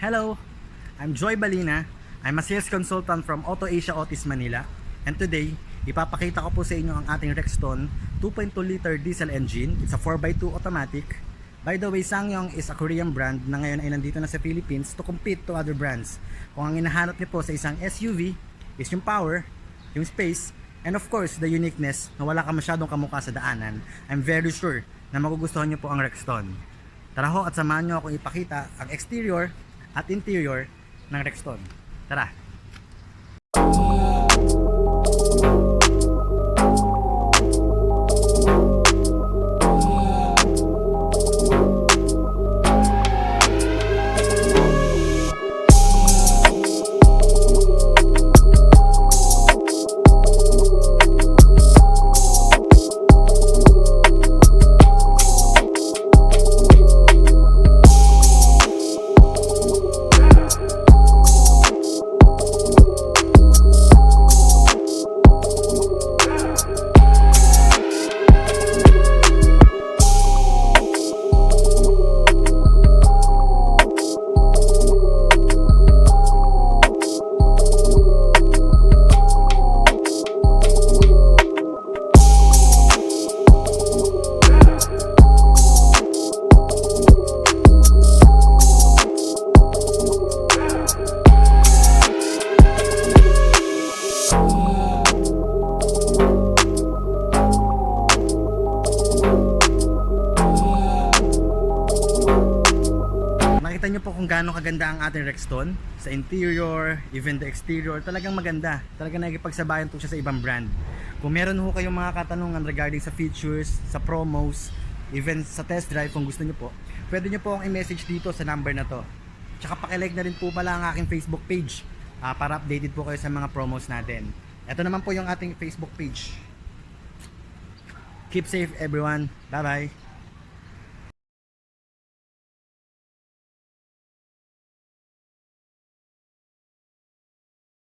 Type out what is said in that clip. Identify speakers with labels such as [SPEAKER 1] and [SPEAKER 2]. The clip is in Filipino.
[SPEAKER 1] Hello, I'm Joy Balina. I'm a sales consultant from Auto Asia Otis Manila. And today, ipapakita ko po sa inyo ang ating Rexton 2.2 liter diesel engine. It's a 4x2 automatic. By the way, SsangYong is a Korean brand na ngayon ay nandito na sa Philippines to compete to other brands. Kung ang hinahanap niyo po sa isang SUV is yung power, yung space, and of course, the uniqueness na wala ka masyadong kamukha sa daanan, I'm very sure na magugustuhan niyo po ang Rexton. Tara ho at samahan niyo akong ipakita ang exterior at interior ng Rexton. Tara! Nakita nyo po kung gaano kaganda ang ating Rexton sa interior, even the exterior. Talagang maganda, talagang nakikipagsabayan po siya sa ibang brand. Kung meron ho kayong mga katanungan regarding sa features, sa promos, even sa test drive kung gusto nyo po, pwede nyo po akong i-message dito sa number na to. Tsaka pakilike na rin po pala ang aking Facebook page para updated po kayo sa mga promos natin. Ito naman po yung ating Facebook page. Keep safe everyone, bye bye.